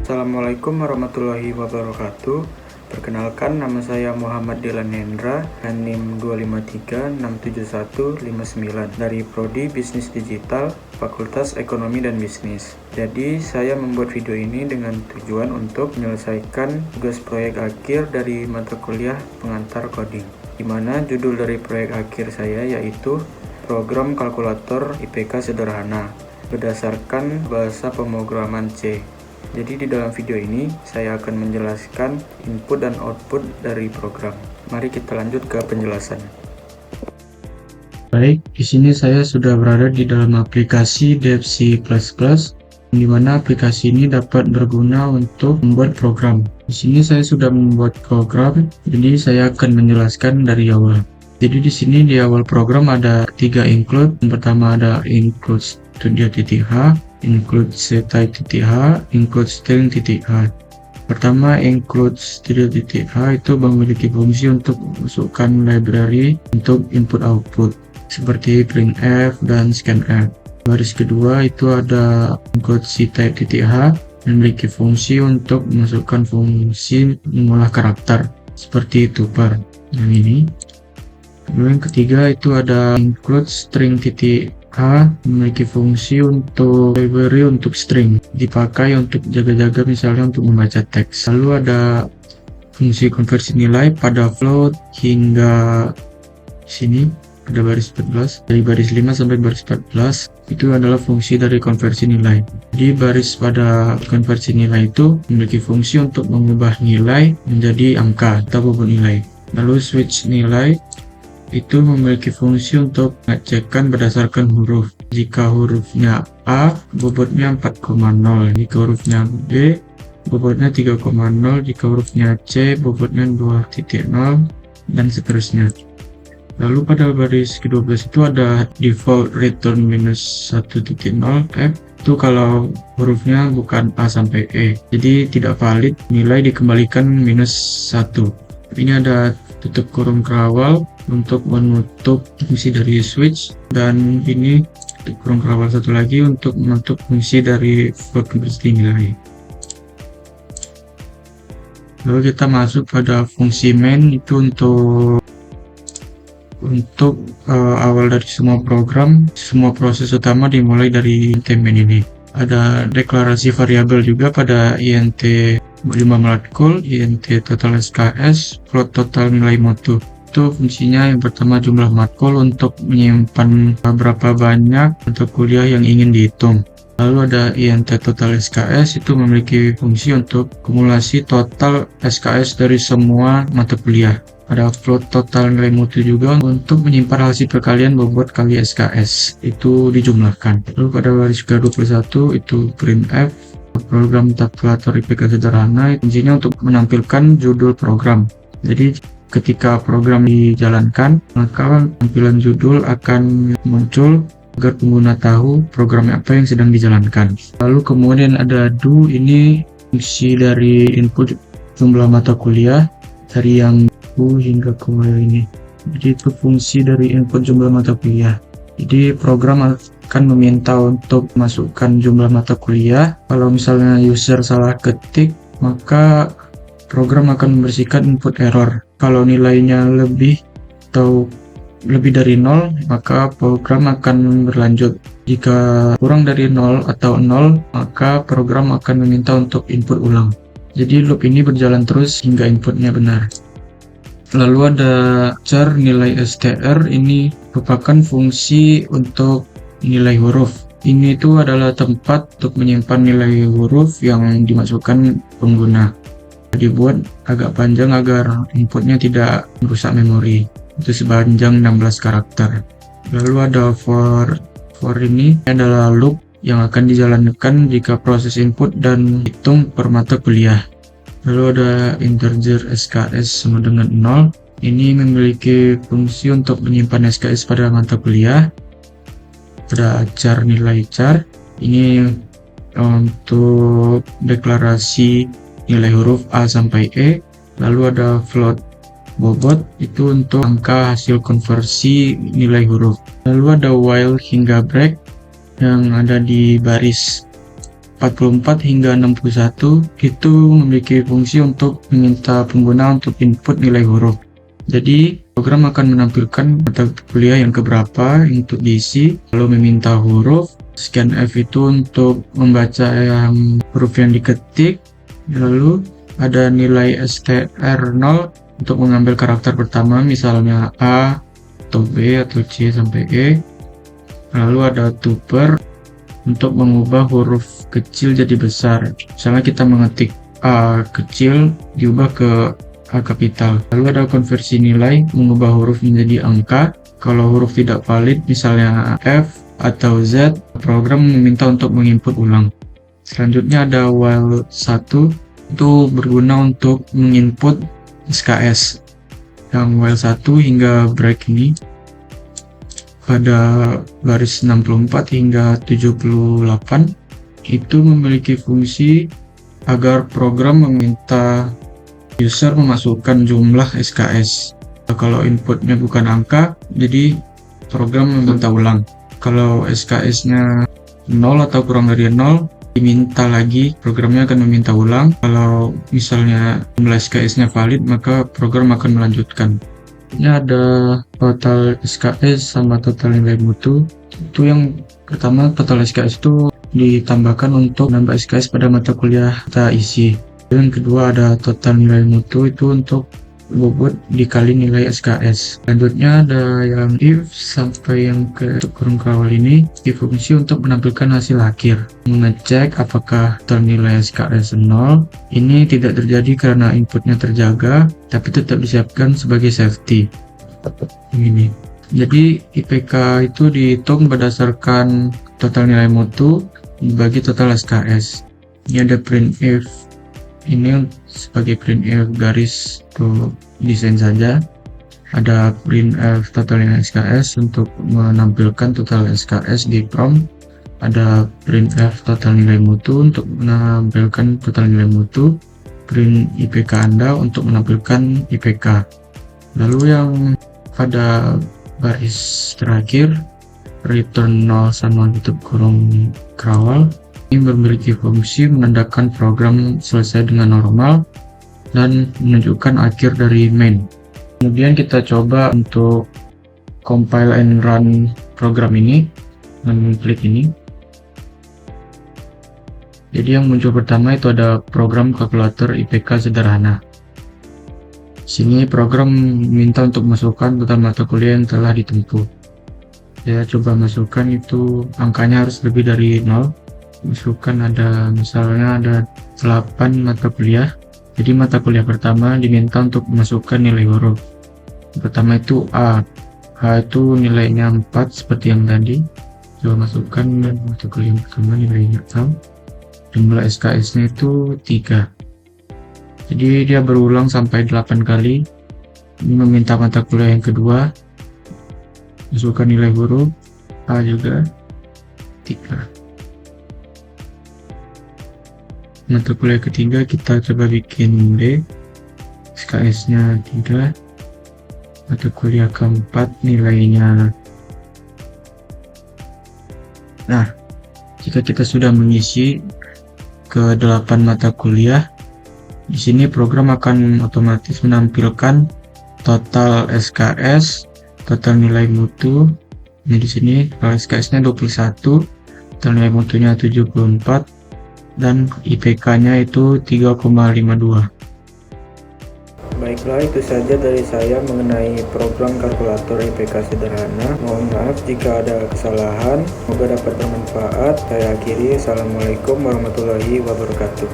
Assalamualaikum warahmatullahi wabarakatuh. Perkenalkan, nama saya Muhammad Dilan Hendra, NIM 253671159 dari Prodi Bisnis Digital, Fakultas Ekonomi dan Bisnis. Jadi, saya membuat video ini dengan tujuan untuk menyelesaikan tugas proyek akhir dari mata kuliah pengantar coding, di mana judul dari proyek akhir saya yaitu Program Kalkulator IPK Sederhana berdasarkan bahasa pemrograman C. Jadi di dalam video ini saya akan menjelaskan input dan output dari program. Mari kita lanjut ke penjelasan. Baik, di sini saya sudah berada di dalam aplikasi DevC++, di mana aplikasi ini dapat berguna untuk membuat program. Di sini saya sudah membuat program, jadi saya akan menjelaskan dari awal. Jadi di sini di awal program ada 3 include. Yang pertama ada include studio.h, include setype.h, include string.h. Pertama, include studio.h itu memiliki fungsi untuk memasukkan library untuk input output seperti printf dan scanf. Baris kedua itu ada include setype.h, memiliki fungsi untuk memasukkan fungsi mengolah karakter seperti tuple. Yang ini. Lalu yang ketiga itu ada include string.h, memiliki fungsi untuk library untuk string, dipakai untuk jaga-jaga misalnya untuk membaca teks. Lalu ada fungsi konversi nilai pada float hingga sini ada baris 14, dari baris 5 sampai baris 14 itu adalah fungsi dari konversi nilai. Jadi baris pada konversi nilai itu memiliki fungsi untuk mengubah nilai menjadi angka atau bobot nilai. Lalu switch nilai itu memiliki fungsi untuk mengecekkan berdasarkan huruf. Jika hurufnya A, bobotnya 4,0. Jika hurufnya B, bobotnya 3,0. Jika hurufnya C, bobotnya 2,0, dan seterusnya. Lalu pada baris ke-12 itu ada default return -1.0 F. Itu kalau hurufnya bukan A sampai E. Jadi tidak valid, nilai dikembalikan -1. Ini ada tutup kurung kerawal untuk menutup fungsi dari switch, dan ini tutup kurung kerawal satu lagi untuk menutup fungsi dari float konversi nilai. Lalu kita masuk pada fungsi main, itu untuk awal dari semua program, semua proses utama dimulai dari int main ini. Ada deklarasi variabel juga pada int 5 matkul, int total SKS, float total nilai mutu. Itu fungsinya yang pertama jumlah matkul untuk menyimpan berapa banyak mata kuliah yang ingin dihitung. Lalu ada int total SKS, itu memiliki fungsi untuk kumulasi total SKS dari semua mata kuliah. Ada float total nilai mutu juga untuk menyimpan hasil perkalian bobot kali SKS, itu dijumlahkan. Lalu pada baris ke-21 itu printf, program kalkulator IPK sederhana, fungsinya untuk menampilkan judul program. Jadi ketika program dijalankan, maka tampilan judul akan muncul agar pengguna tahu program apa yang sedang dijalankan. Lalu kemudian ada do, ini fungsi dari input jumlah mata kuliah dari yang U hingga ke ini. Jadi itu fungsi dari input jumlah mata kuliah. Jadi program akan meminta untuk masukkan jumlah mata kuliah. Kalau misalnya user salah ketik, maka program akan membersihkan input error. Kalau nilainya lebih atau lebih dari 0, maka program akan berlanjut. Jika kurang dari 0 atau 0, maka program akan meminta untuk input ulang. Jadi loop ini berjalan terus hingga inputnya benar. Lalu ada char nilai str, ini merupakan fungsi untuk nilai huruf. Ini itu adalah tempat untuk menyimpan nilai huruf yang dimasukkan pengguna. Dibuat agak panjang agar inputnya tidak merusak memori. Itu sepanjang 16 karakter. Lalu ada for ini adalah loop yang akan dijalankan jika proses input dan hitung per mata kuliah. Lalu ada integer SKS sama dengan 0. Ini memiliki fungsi untuk menyimpan SKS pada mata kuliah. Ada char nilai char. Ini untuk deklarasi nilai huruf A sampai E. Lalu ada float bobot, itu untuk angka hasil konversi nilai huruf. Lalu ada while hingga break yang ada di baris 44 hingga 61 itu memiliki fungsi untuk meminta pengguna untuk input nilai huruf. Jadi, program akan menampilkan mata kuliah yang keberapa untuk diisi, lalu meminta huruf, scan F itu untuk membaca huruf yang diketik, lalu ada nilai str0 untuk mengambil karakter pertama, misalnya A, atau B, atau C sampai E. Lalu ada tuple untuk mengubah huruf kecil jadi besar. Misalnya kita mengetik A kecil diubah ke A kapital. Lalu ada konversi nilai, mengubah huruf menjadi angka. Kalau huruf tidak valid, misalnya F atau Z, program meminta untuk menginput ulang. Selanjutnya ada while 1, itu berguna untuk menginput SKS. Yang while 1 hingga break ini pada baris 64 hingga 78 itu memiliki fungsi agar program meminta user memasukkan jumlah SKS. Kalau inputnya bukan angka, jadi program meminta ulang. Kalau SKS-nya 0 atau kurang dari 0, diminta lagi, programnya akan meminta ulang. Kalau misalnya jumlah SKS-nya valid, maka program akan melanjutkan. Ini ada total SKS sama total nilai mutu. Itu yang pertama, total SKS itu ditambahkan untuk nambah SKS pada mata kuliah kita isi. Yang kedua ada total nilai mutu, itu untuk bobot dikali nilai SKS. Selanjutnya ada yang if sampai yang ke kurung kawal ini difungsi untuk menampilkan hasil akhir, mengecek apakah total nilai SKS 0. Ini tidak terjadi karena inputnya terjaga, tapi tetap disiapkan sebagai safety. Ini jadi IPK itu dihitung berdasarkan total nilai mutu dibagi total SKS. Ini ada printf, ini sebagai printf garis untuk desain saja. Ada printf total nilai SKS untuk menampilkan total SKS di prompt. Ada printf total nilai mutu untuk menampilkan total nilai mutu. Print IPK Anda untuk menampilkan IPK. Lalu yang pada baris terakhir, return 0 sama tutup kurung kawal, ini memiliki fungsi menandakan program selesai dengan normal dan menunjukkan akhir dari main. Kemudian kita coba untuk compile and run program ini dengan klik ini. Jadi yang muncul pertama itu ada program kalkulator IPK sederhana. Sini program minta untuk masukkan total mata kuliah yang telah ditempuh. Saya coba masukkan, itu angkanya harus lebih dari 0. Masukkan ada misalnya ada 8 mata kuliah. Jadi mata kuliah pertama diminta untuk memasukkan nilai huruf. Pertama itu A. A itu nilainya 4 seperti yang tadi. Coba masukkan mata kuliah pertama nilainya A. Jumlah SKS-nya itu 3. Jadi dia berulang sampai 8 kali. Ini meminta mata kuliah yang kedua. Masukkan nilai huruf A juga 3. Mata kuliah ketiga kita coba bikin D. SKS-nya 3. Mata kuliah keempat nilainya. Nah, jika kita sudah mengisi ke 8 mata kuliah, di sini program akan otomatis menampilkan total SKS, total nilai mutu. Ini di sini total SKS-nya 21, total nilai mutunya 74, dan IPK-nya itu 3,52. Baiklah, itu saja dari saya mengenai program kalkulator IPK sederhana. Mohon maaf jika ada kesalahan. Semoga dapat bermanfaat. Saya akhiri. Assalamualaikum warahmatullahi wabarakatuh.